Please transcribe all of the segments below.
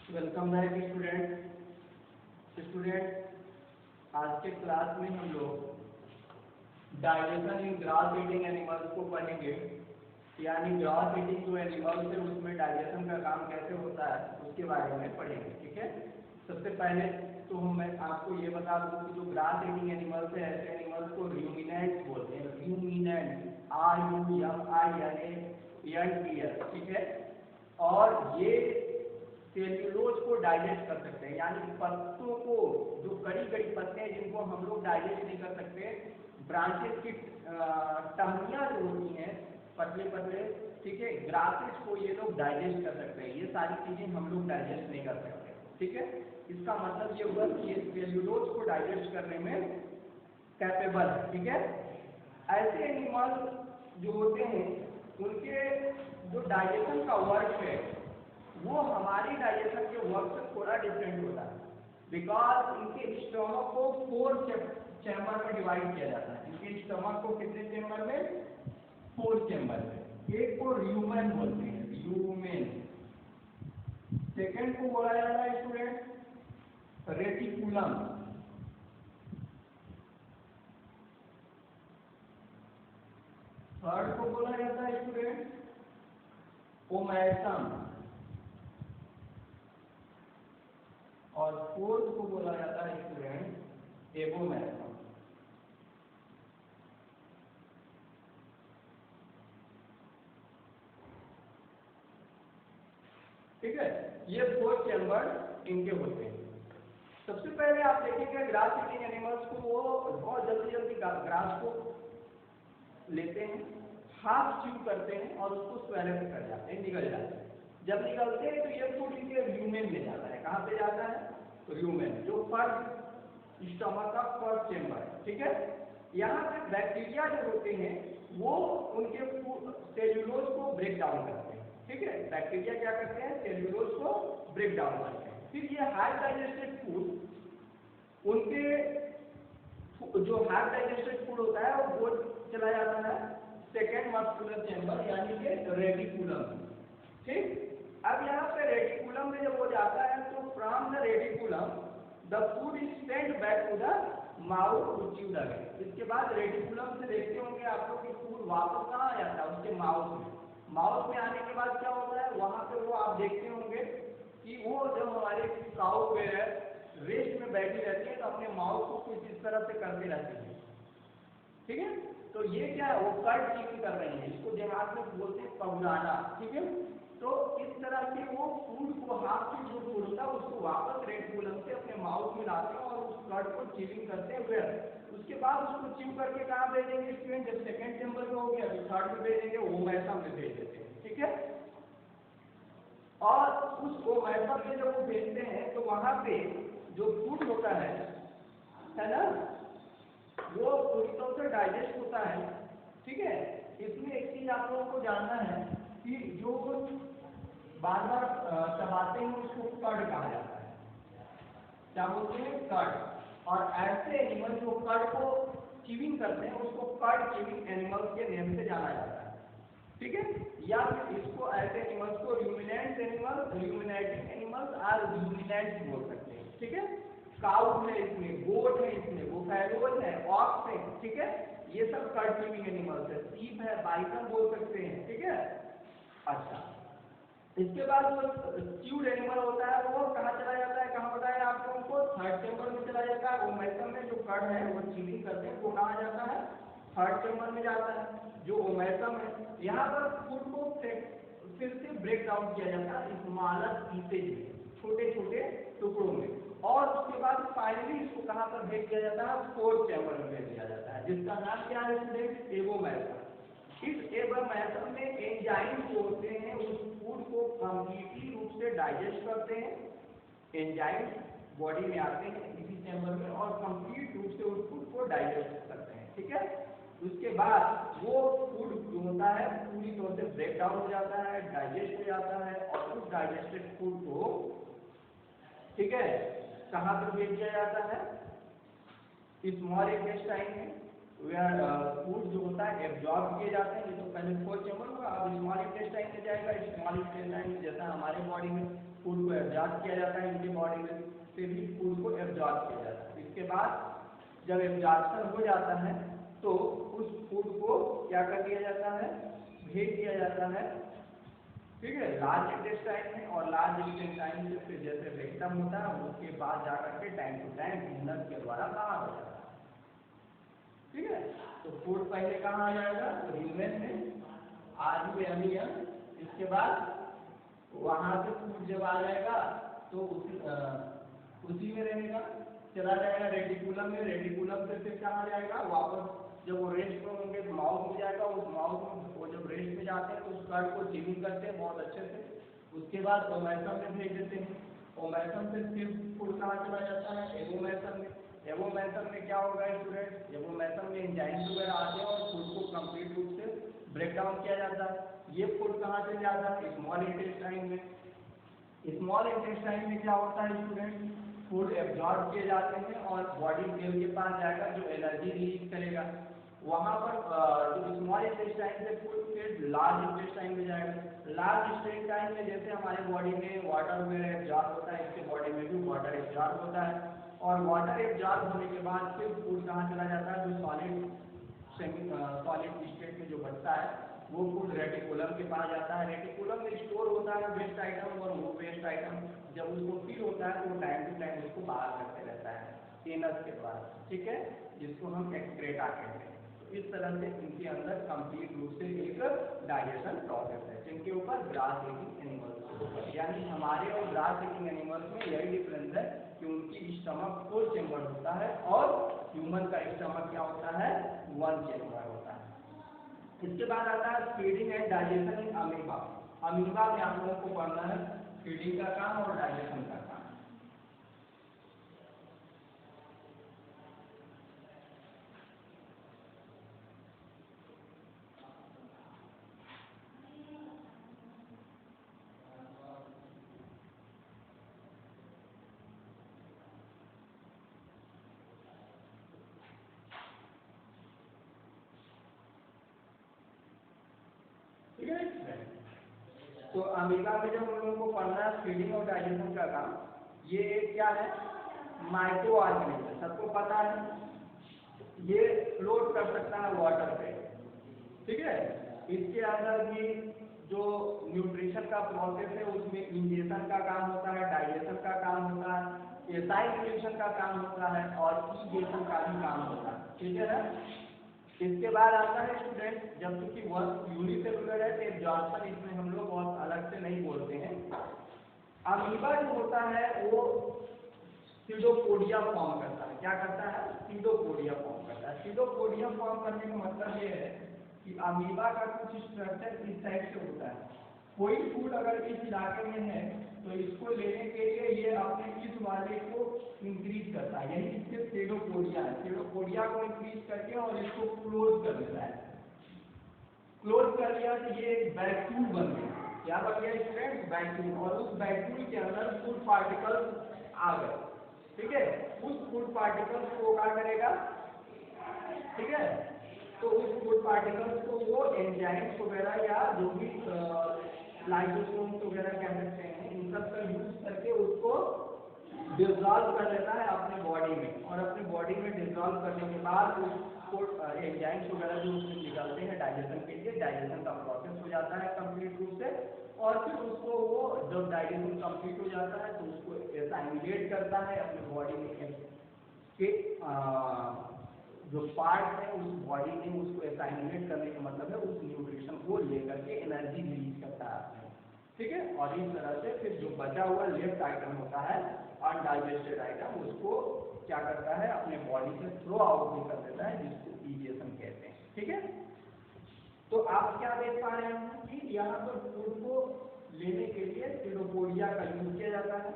Welcome back student. आज के class में हम लोग डाइजेशन इन ग्रास ईटिंग एनिमल्स को पढ़ेंगे, यानी ग्रास ईटिंग जो एनिमल्स है उसमें डाइजेशन का काम कैसे होता है उसके बारे में पढ़ेंगे। ठीक है, सबसे पहले तो मैं आपको ये बता दूं कि जो ग्रास ईटिंग एनिमल्स है ऐसे एनिमल्स को रूमिनेंट बोलते हैं। रूमिनेंट RUMINANT, ठीक है। और ये सेल्यूलोज को डाइजेस्ट कर सकते हैं, यानी पत्तों को, जो कड़ी कड़ी पत्ते हैं जिनको हम लोग डाइजेस्ट नहीं कर सकते, ब्रांचेस की टहनियाँ जो होती हैं पतले पतले, ठीक है, ग्रासेस को ये लोग डाइजेस्ट कर सकते हैं। ये सारी चीजें हम लोग डाइजेस्ट नहीं कर सकते। ठीक है, इसका मतलब ये हुआ कि ये सेल्यूलोज को डाइजेस्ट करने में कैपेबल है। ठीक है, ऐसे एनिमल जो होते हैं उनके जो डाइजेशन का वर्क है वो हमारी डाइजेशन के वर्क से थोड़ा डिफरेंट होता है, बिकॉज इनके स्टमक को 4 चैम्बर में डिवाइड किया जाता है। इनके स्टमक को कितने चैम्बर में? 4 चैम्बर में। एक को ल्यूमेन बोलते हैं, ल्यूमेन। सेकेंड को बोला जाता है स्टूडेंट रेटिकुलम। थर्ड को बोला जाता है स्टूडेंट ओमेटम, और फोर्थ को बोला जाता है स्टूडेंट एबोमेटम। ठीक है, ये 4 चैम्बर इनके होते हैं। सबसे पहले आप देखेंगे ग्रास ईटिंग एनिमल्स को वो बहुत जल्दी ग्रास को लेते हैं, हाफ च्यू करते हैं और उसको स्वेलअप कर जाते हैं, निकल जाते हैं। जब निकलते हैं तो ये फूड इनके ल्यूमेन में जाता है। कहाँ पे जाता है? ल्यूमेन, जो फर्स्ट स्टमक का फर्स्ट चैम्बर है। ठीक है, यहाँ पे बैक्टीरिया जो होते हैं वो उनके सेल्यूलोज को ब्रेक डाउन करते हैं। ठीक है, बैक्टीरिया क्या करते हैं? सेल्यूलोज को ब्रेक डाउन करते हैं। फिर ये हाई डाइजेस्टेड फूड, उनके जो हाई डाइजेस्टेड फूड होता है वो चला जाता है सेकेंड मस्कुलर चैम्बर, यानी कि रेटिकुलम। ठीक, अब यहाँ पे रेटिकुलम में जब वो जाता है तो from the reticulum the food is sent back to the mouth to chew again. इसके बाद रेटिकुलम से देखते होंगे आप लोग कि फूड वापस कहाँ आ जाता है? उसके माउथ में। माउथ में आने के बाद क्या होता है? वहां पे वो आप देखते होंगे कि वो जब हमारे काऊ पे रेस्ट में बैठी रहती है तो अपने माउथ को कुछ इस तरह से करते रहती है। ठीक है, तो ये क्या है? वो कट च्यूइंग कर रही है, इसको देहात में बोलते हैं पगुलाना। ठीक है, तो इस तरह से वो फूड को, हाथ से जो फूड होता है उसको वापस रेटिकुलम से अपने माउथ में लाते हैं और उस कट को च्यूइंग करते हैं। उसके बाद उसको च्यू करके कहाँ भेजेंगे स्टूडेंट? जब सेकेंड चैम्बर में हो गया तो थर्ड में भेजेंगे, ओमेटम में भेज देते हैं। ठीक है, और उस ओमेटम में जब वो भेजते हैं तो वहां पे जो फूड होता है ना, वो पूरी तरह से डाइजेस्ट होता है। ठीक है, इसमें एक चीज आप लोगों को जानना है कि जो बार बार चबाते हैं उसको कर्ड कहा जाता है। क्या बोलते हैं? कर्ड। और ऐसे एनिमल जो कर्ड को च्यूइंग करते हैं उसको कर्ड च्यूइंग एनिमल्स के नेम से जाना जाता है। ठीक है, या फिर इसको ऐसे एनिमल्स को रूमिनेंट एनिमल्स, रूमिनेटिंग एनिमल्स और रूमिनेंट्स बोल सकते हैं। ठीक है, काउ है इसमें, गोट है इसमें, बुफैलोज है, ऑक्स है। ठीक है, ये सब कर्ड च्यूइंग एनिमल्स है। शीप है, बाइसन बोल सकते हैं। ठीक है, अच्छा, इसके बाद जो च्यूड एनिमल होता है वो कहाँ चला जाता है? कहाँ बताया आप लोगों को? थर्ड चैम्बर में चला जाता है। ओमेटम में जो कर्ड है वो च्यूइंग करते हैं, वो कहाँ जाता है? थर्ड चैम्बर में जाता है, जो ओमेटम है। यहाँ पर फूड को फिर से ब्रेक डाउन किया जाता है स्मॉलर पीसेज में, छोटे छोटे टुकड़ों में, और उसके बाद फाइनली इसको कहाँ पर भेज दिया जाता है? फोर्थ चैम्बर में भेज दिया जाता है, जिसका नाम क्या है स्टूडेंट? एबोमेटम। इस एबोमेटम में एंजाइम्स होते हैं, उस फूड को कंप्लीटली रूप से डाइजेस्ट करते हैं। एंजाइम्स बॉडी में आते हैं इसी चैम्बर में और कंप्लीट रूप से उस फूड को डाइजेस्ट करते हैं। ठीक है, उसके बाद वो फूड जो होता है पूरी तौर से ब्रेक डाउन हो जाता है, डाइजेस्ट हो जाता है, और उस डाइजेस्टेड फूड को, ठीक है, कहाँ पर भेज दिया जाता है? स्मॉल इंटेस्टाइन में, वेयर फूड जो होता है एब्जॉर्ब किए जाते हैं। ये तो पहले 4 चैम्बर हुआ, अब स्मॉल इंटेस्टाइन में जाएगा, स्मॉल इंटेस्टाइन में, जैसा हमारे बॉडी में फूड को एब्जॉर्ब किया जाता है इनके बॉडी में, फिर भी फूड को एब्जॉर्ब किया जाता है। इसके बाद जब एब्जॉर्प्शन हो जाता है तो उस फूड को क्या कर दिया जाता है, भेज दिया जाता है, ठीक है, लार्ज इंटेस्टाइन में। और लार्ज इंटेस्टाइन से फिर जैसे रेक्टम होता है उसके बाद जाकर के टाइम टू टाइम इनर के द्वारा बाहर हो जाता है, ठीक है। तो फूड पहले कहाँ आ जाएगा, तो ह्यूमन में, RUMEN, इसके बाद वहां से फूड जब आ जाएगा तो उसी में रहेगा, चला जाएगा रेटिकुलम में, रेटिकुलम से फिर कहाँ जाएगा वापस, जब वो रेस्ट में होंगे तो माउथ में जाएगा, उस माउथ में वो जब रेस्ट में जाते हैं तो उस कार्ड को चीविंग करते हैं बहुत अच्छे से, उसके बाद ओमेसम में भेज देते हैं। ओमेसम से फिर फूड कहाँ चला जाता है, एगोमेसम में। एगोमेसम में क्या होगा स्टूडेंट, एगोमेसम में एंजाइम्स वगैरह आते हैं और फूड को कंप्लीट रूप से ब्रेक डाउन किया जाता है। ये फूड कहाँ से जाता है, स्मॉल इंटेस्टाइन में। स्मॉल इंटेस्टाइन में क्या होता है स्टूडेंट, फूड एब्जॉर्ब किए जाते हैं और बॉडी सेल के पास जाएगा जो एनर्जी रिलीज करेगा। वहां पर जो स्मॉल इंटेस्टाइन से फूड फिर लार्ज इंटेस्टाइन में जाएगा। लार्ज इंटेस्टाइन में जैसे हमारे बॉडी में वाटर वगैरह एब्जॉर्ब होता है, इसके बॉडी में भी वाटर एब्जॉर्ब होता है, और वाटर एब्जॉर्ब होने के बाद फिर फूड कहाँ चला जाता है, जो सॉलिड स्टेट में जो बचता है वो फूड रेटिकुलम के पास जाता है। रेटिकुलम में स्टोर होता है वेस्ट आइटम, और वो वेस्ट आइटम जब उसको फील होता है तो वो टाइम टू टाइम उसको बाहर करते रहता है एनस के द्वारा, ठीक है, जिसको हम एक्सक्रेटा कहते हैं। तो इस तरह से इनके अंदर कंप्लीट रूप से एक डाइजेशन प्रोसेस है, जिनके ऊपर ग्रास ईटिंग एनिमल्स, यानी हमारे और ग्रास ईटिंग एनिमल्स में यही डिफरेंस है कि उनकी स्टमक 4 चेम्बर होता है और ह्यूमन का स्टमक क्या होता है, 1 चेम्बर होता है। इसके बाद आता है feeding and digestion in amoeba. Amoeba में आप लोगों को पढ़ना है फीडिंग का काम और डाइजेशन का काम। तो अमीबा में जब हम लोगों को पढ़ना है फीडिंग और डाइजेशन का काम, ये क्या है, माइक्रो ऑर्गेनिज्म, सबको पता है, ये फ्लोट कर सकता है वाटर पे, ठीक है। इसके अंदर भी जो न्यूट्रिशन का प्रोसेस है उसमें इंजेक्शन का काम होता है, डाइजेशन का काम होता है, एसाइलेशन का काम होता है और इजेशन का भी काम होता है, ठीक है ना। इसके बाद आता है स्टूडेंट, जब कि वर्क यूनिसेलुलर है तो एब्जॉर्प्शन इसमें हम लोग बहुत अलग से नहीं बोलते हैं। अमीबा जो होता है वो सीडोपोडिया फॉर्म करता है, क्या करता है, सीडोपोडिया फॉर्म करता है। सीडोपोडिया फॉर्म करने का मतलब ये है कि अमीबा का कुछ स्ट्रक्चर इस टाइप से होता है, कोई फूड अगर इस इलाके में है तो इसको लेने के लिए ये अपने इस वाले को इंक्रीज करता है, यही इसके सीडोपोडिया है, सीडोपोडिया को इंक्रीज करके और इसको क्लोज कर देता है। क्लोज कर लिया तो ये एक वैक्यूल बन गया, क्या बन गया स्टूडेंट, वैक्यूल, और उस वैक्यूल के अंदर फूड पार्टिकल्स आ गए, ठीक है। उस फूड पार्टिकल्स को क्या करेगा, ठीक है, तो उस फूड पार्टिकल्स को वो एंजाइम्स वगैरह या जो भी लाइसोसोम्स वगैरह कह सकते हैं, इन सब का यूज करके उसको डिसॉल्व कर लेता है अपने बॉडी में, और अपने बॉडी में डिसॉल्व करने के बाद उसको एंजाइम्स वगैरह जो उसमें निकलते हैं डाइजेशन के लिए, डाइजेशन का प्रोसेस हो जाता है कंप्लीट रूप से, और फिर उसको वो जब डाइजेशन कंप्लीट हो जाता है तो उसको एसाइमुलेट करता है अपने बॉडी में के जो पार्ट है उस बॉडी में, उसको एसाइमुलेट करने का मतलब है उस न्यूट्रिशन को लेकर के एनर्जी रिलीज करता है, ठीक है। और इस तरह से फिर जो बचा हुआ लेफ्ट आइटम होता है अनडाइजेस्टेड आइटम, उसको क्या करता है अपने बॉडी से थ्रो आउट भी कर देता है, जिसको इजेशन कहते हैं, ठीक है। तो आप क्या देख पा रहे हैं कि यहाँ पर फूड को लेने के लिए सीडोपोडिया का यूज किया जाता है,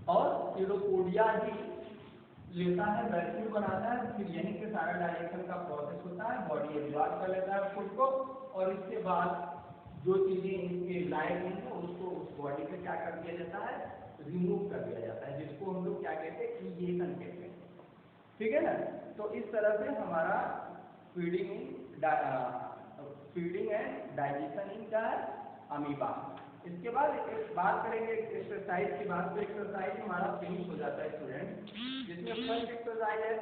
और सीडोपोडिया ही लेता है, वैक्यूल बनाता है, फिर यहीं से सारा डाइजेशन का प्रोसेस होता है, बॉडी एब्जॉर्ब कर लेता है फूड को, और इसके बाद जो चीजें इसके लायक नहीं है उसको उस बॉडी से क्या कर दिया जाता है, रिमूव कर दिया जाता है, जिसको हम लोग क्या कहते हैं, इजेशन कहते हैं, ठीक है ना। तो इस तरह से हमारा फीडिंग फीडिंग एंड डाइजेशन इन क्या है, अमीबा। इसके बाद एक बात करेंगे एक्सरसाइज की बात। तो एक्सरसाइज हमारा फिनिश हो जाता है स्टूडेंट, जिसमें फर्स्ट एक्सरसाइज है,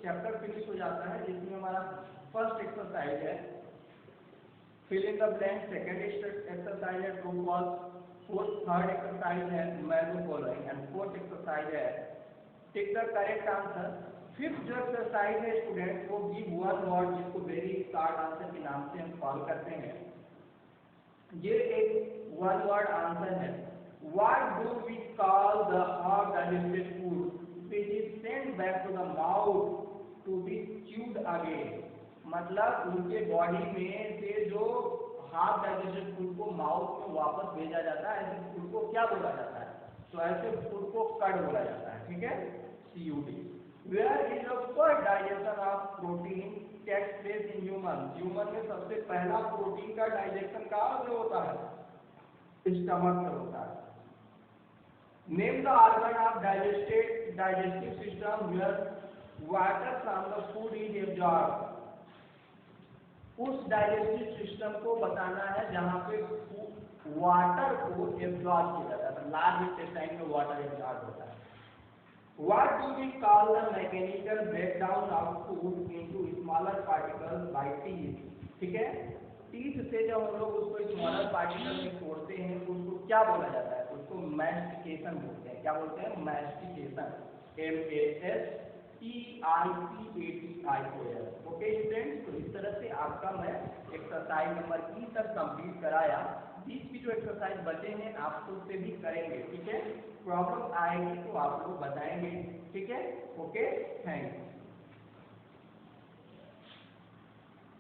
चैप्टर फिनिश हो जाता है, जिसमें हमारा फर्स्ट एक्सरसाइज है fill in the blank, second exercise है ट्रू फॉल्स, थर्ड एक्सरसाइज है match the following and fourth exercise है tick the correct answer. Fifth जो एक्सरसाइज है स्टूडेंट वो गिव वन वर्ड, जिसको वेरी शार्ट आंसर के नाम से हम कॉल करते हैं। ये एक वन वर्ड आंसर है। What do we call the half digested food which is sent back to the mouth to be chewed again. मतलब उनके बॉडी में से जो हाफ डाइजेस्टेड फूड को माउथ में वापस भेजा जाता है, ऐसे फूड को क्या बोला जाता है? तो ऐसे फूड को कड बोला जाता है, ठीक है, CUD। Where is the first digestion of protein takes place in human. Human में सबसे पहला प्रोटीन का डाइजेशन कहाँ से होता है? स्टमक से होता है। Name the organ of digestive system where water from the food is absorb. उस डाइजेस्टिव सिस्टम को बताना है जहां पे वाटर को एब्जॉर्ब किया जाता है, लार्ज इंटेस्टाइन में वाटर एब्जॉर्ब होता है। What do we call the mechanical breakdown of food into smaller particles by teeth? ठीक है, टीथ से जब हम लोग उसको स्मॉलर पार्टिकल में तोड़ते हैं उसको क्या बोला जाता है? उसको मैस्टिकेशन बोलते हैं। क्या बोलते हैं? Mastication, MASTEICATION। ओके स्टूडेंट्स, तो इस तरह से आपका मैं एक्सरसाइज नंबर E तक कंप्लीट कराया। बीच की जो एक्सरसाइज बचे हैं आप खुद से भी करेंगे, ठीक है। प्रॉब्लम आएगी तो आप लोग बताएंगे, ठीक है। Okay, thank you.